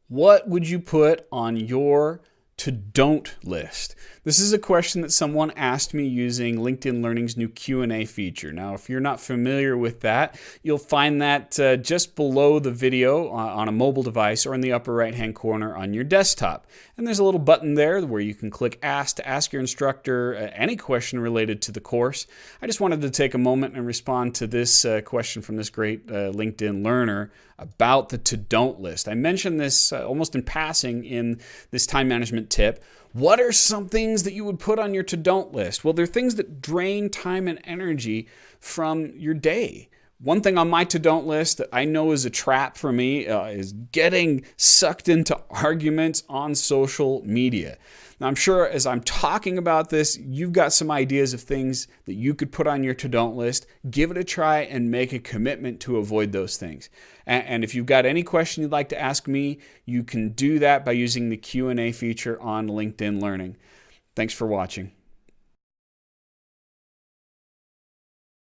What would you put on your to-don't list? This is a question that someone asked me using LinkedIn Learning's new Q&A feature. Now, if you're not familiar with that, you'll find that just below the video on a mobile device or in the upper right-hand corner on your desktop. And there's a little button there where you can click Ask to ask your instructor any question related to the course. I just wanted to take a moment and respond to this question from this great LinkedIn learner about the to-don't list. I mentioned this almost in passing in this time management tip. What are some things that you would put on your to-don't list? Well, they're things that drain time and energy from your day. One thing on my to-don't list that I know is a trap for me is getting sucked into arguments on social media. Now, I'm sure as I'm talking about this, you've got some ideas of things that you could put on your to-don't list. Give it a try and make a commitment to avoid those things. And if you've got any question you'd like to ask me, you can do that by using the Q&A feature on LinkedIn Learning. Thanks for watching.